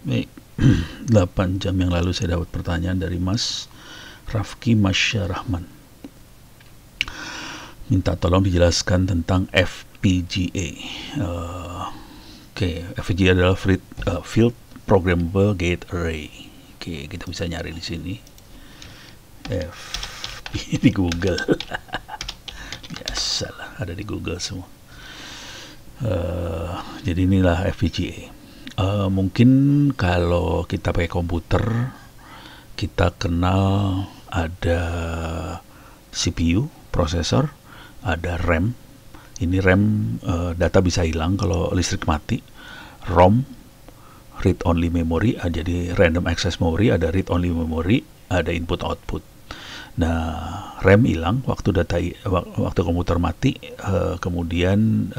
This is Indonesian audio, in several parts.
Baik, 8 jam yang lalu saya dapat pertanyaan dari Mas Rafki Masya Rahman. Minta tolong dijelaskan tentang FPGA. FPGA adalah Field Programmable Gate Array. Kita bisa nyari di sini. Di Google. Biasalah, ada di Google semua. Jadi inilah FPGA. Mungkin kalau kita pakai komputer, kita kenal ada CPU, prosesor, ada RAM. Ini RAM, data bisa hilang kalau listrik mati. ROM, read only memory, jadi random access memory, ada read only memory, ada input output. Nah, RAM hilang waktu komputer mati, kemudian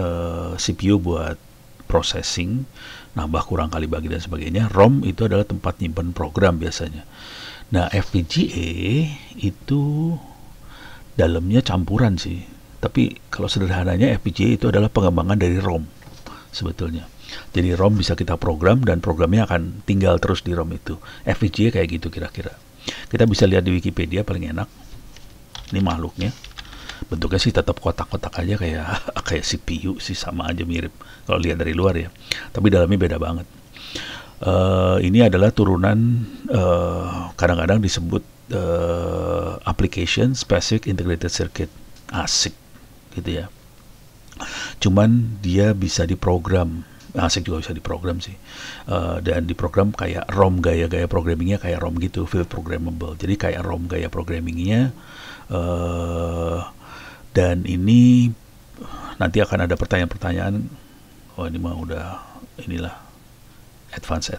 CPU buat processing, nambah kurang kali bagi dan sebagainya. ROM itu adalah tempat nyimpan program biasanya. Nah, FPGA itu dalamnya campuran sih. Tapi kalau sederhananya FPGA itu adalah pengembangan dari ROM sebetulnya. Jadi ROM bisa kita program dan programnya akan tinggal terus di ROM itu. FPGA kayak gitu kira-kira. Kita bisa lihat di Wikipedia paling enak. Ini makhluknya. Bentuknya sih tetap kotak-kotak aja kayak CPU sih, sama aja mirip kalau lihat dari luar ya. Tapi dalamnya beda banget. Ini adalah turunan kadang-kadang disebut Application Specific Integrated Circuit, ASIC gitu ya. Cuman dia bisa diprogram. ASIC juga bisa diprogram sih, dan diprogram kayak ROM, gaya programmingnya kayak ROM gitu, field programmable. Jadi kayak ROM gaya programmingnya, dan ini nanti akan ada pertanyaan-pertanyaan. Oh, ini mah udah inilah advance.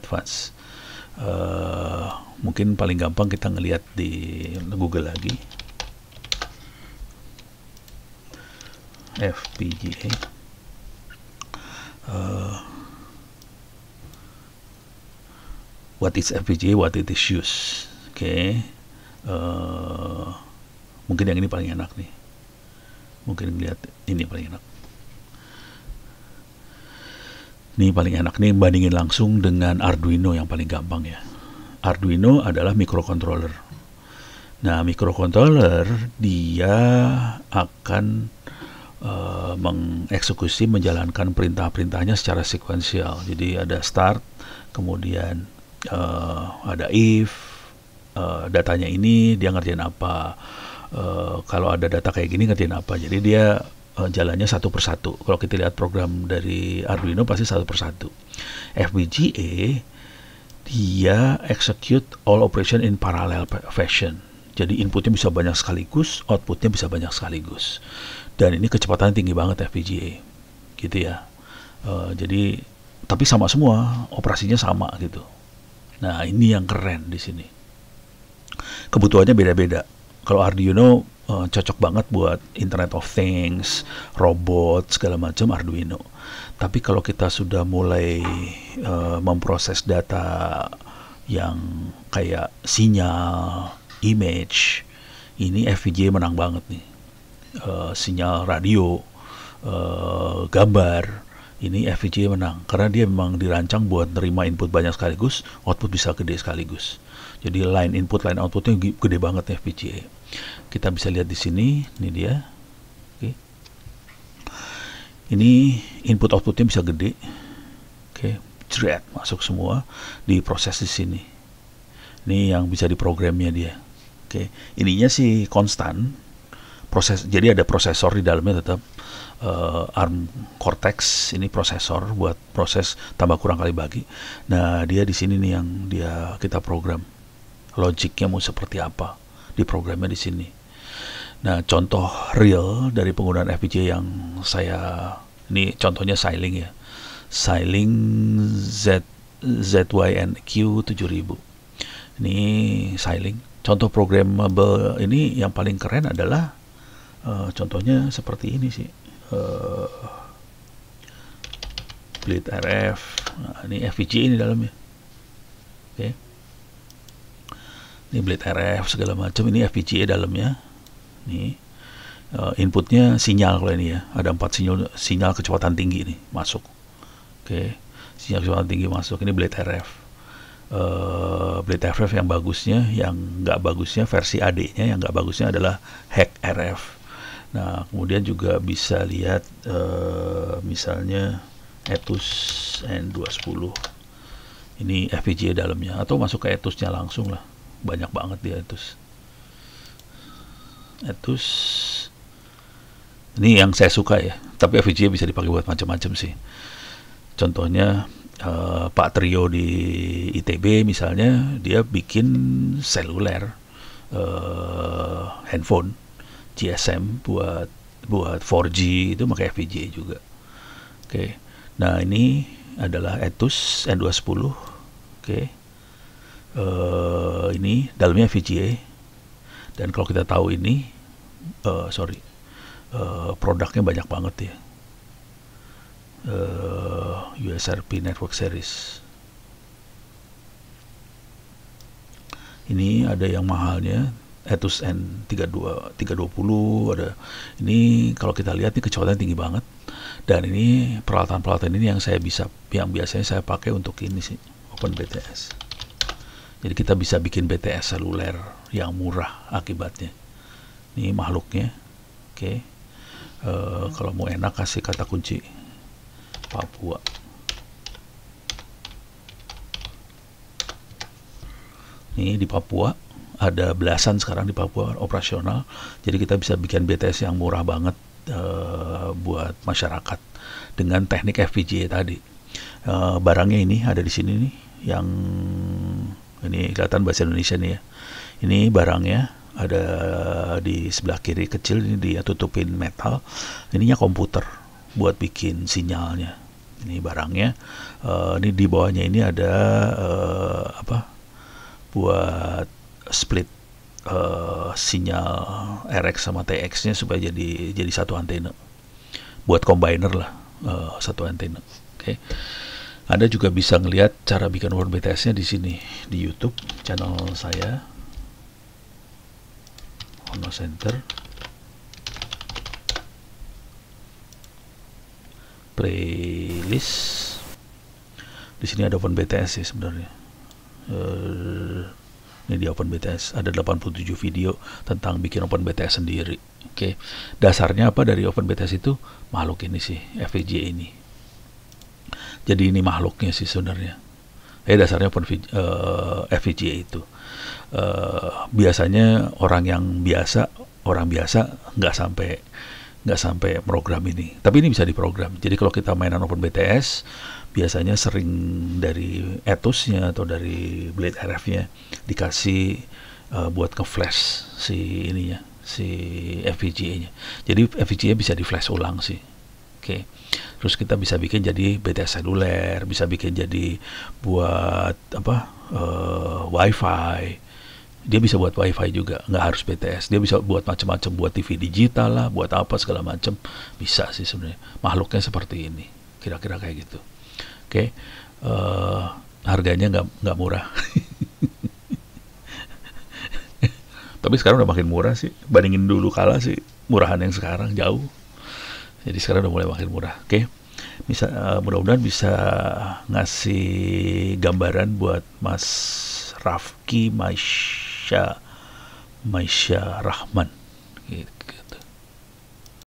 Mungkin paling gampang kita ngelihat di Google lagi, FPGA. What is FPGA, what it is used. Mungkin yang ini paling enak nih. Mungkin lihat ini paling enak. Ini paling enak nih, bandingin langsung dengan Arduino yang paling gampang ya. Arduino adalah microcontroller. Nah, microcontroller dia akan mengeksekusi, menjalankan perintah-perintahnya secara sekuensial. Jadi ada start, kemudian ada if, datanya ini dia ngerjain apa, kalau ada data kayak gini ngerjain apa. Jadi dia jalannya satu persatu. Kalau kita lihat program dari Arduino pasti satu persatu. FPGA dia execute all operation in parallel fashion. Jadi inputnya bisa banyak sekaligus, outputnya bisa banyak sekaligus. Dan ini kecepatannya tinggi banget FPGA, gitu ya. Jadi, tapi sama semua, operasinya sama gitu. Nah, ini yang keren di sini. Kebutuhannya beda-beda. Kalau Arduino cocok banget buat Internet of Things, robot, segala macam Arduino. Tapi kalau kita sudah mulai memproses data yang kayak sinyal, image, ini FPGA menang banget nih. Sinyal radio, gambar, ini FPGA menang karena dia memang dirancang buat nerima input banyak sekaligus, output bisa gede sekaligus. Jadi line input, line outputnya gede banget FPGA. Kita bisa lihat di sini, ini dia. Oke. Ini input outputnya bisa gede. Oke, jret masuk semua, diproses di sini. Ini yang bisa diprogramnya dia. Oke, ininya sih konstan. Jadi ada prosesor di dalamnya tetap, ARM Cortex, ini prosesor buat proses tambah kurang kali bagi. Nah, dia di sini nih yang kita program. Logiknya mau seperti apa? Diprogramnya di sini. Nah, contoh real dari penggunaan FPGA yang ini contohnya Xilinx ya. Xilinx ZYNQ 7000. Ini Xilinx. Contoh programmable ini yang paling keren adalah contohnya seperti ini sih, Blade RF. Nah, ini FPGA ini dalamnya. Oke. Ini Blade RF segala macam, ini FPGA dalamnya. Nih inputnya sinyal kalau ini ya, ada 4 sinyal kecepatan tinggi nih masuk. Oke, sinyal kecepatan tinggi masuk. Ini Blade RF. Blade RF yang bagusnya, yang nggak bagusnya versi AD-nya, yang nggak bagusnya adalah hack RF. Nah, kemudian juga bisa lihat misalnya Atus N210. Ini FPGA dalamnya, atau masuk ke Atusnya langsung lah. Banyak banget di Atus. Atus ini yang saya suka ya, tapi FPGA bisa dipakai buat macam-macam sih. Contohnya Pak Trio di ITB misalnya, dia bikin seluler handphone GSM buat 4G, itu pakai FPGA juga. Oke. Nah, ini adalah Atus N210. Oke. Ini dalamnya FPGA. Dan kalau kita tahu ini produknya banyak banget ya. USRP Network Series. Ini ada yang mahalnya, Atus N320 ada. Ini kalau kita lihat nih kecepatannya tinggi banget. Dan ini peralatan-peralatan ini yang biasanya saya pakai untuk ini sih, OpenBTS. Jadi kita bisa bikin BTS seluler yang murah akibatnya. Ini makhluknya. Oke. Kalau mau enak kasih kata kunci Papua. Ini di Papua ada belasan sekarang di Papua operasional. Jadi kita bisa bikin BTS yang murah banget buat masyarakat dengan teknik FPGA tadi. Barangnya ini ada di sini nih, yang ini kelihatan bahasa Indonesia nih ya. Ini barangnya ada di sebelah kiri kecil, ini dia tutupin metal. Ininya komputer buat bikin sinyalnya. Ini barangnya. Ini di bawahnya ini ada buat split sinyal RX sama TX-nya supaya jadi satu antena. Buat combiner lah, satu antena. Oke. Anda juga bisa ngelihat cara bikin OpenBTS-nya di sini di YouTube channel saya, Ono Center. Playlist. Di sini ada OpenBTS sih sebenarnya. Ini di OpenBTS ada 87 video tentang bikin OpenBTS sendiri. Oke. Dasarnya apa dari OpenBTS itu? Makhluk ini sih, FPGA ini. Jadi ini makhluknya sih sebenarnya. Dasarnya FPGA itu. Biasanya orang biasa nggak sampai program ini. Tapi ini bisa diprogram. Jadi kalau kita mainan OpenBTS, biasanya sering dari Atusnya atau dari Blade RF-nya dikasih buat nge-flash si FPGA-nya. Jadi FPGA bisa di-flash ulang sih. Oke. Terus kita bisa bikin jadi BTS seluler, bisa bikin jadi buat Wi-Fi. Dia bisa buat Wi-Fi juga, nggak harus BTS. Dia bisa buat macam-macam, buat TV digital lah, buat apa segala macam. Bisa sih sebenarnya. Makhluknya seperti ini, kira-kira kayak gitu. Oke. Harganya nggak murah. Tapi sekarang udah makin murah sih. Bandingin dulu kala sih, murahan yang sekarang jauh. Jadi sekarang udah mulai makin murah. Oke. Mudah-mudahan bisa ngasih gambaran buat Mas Rafki Maisha Rahman gitu.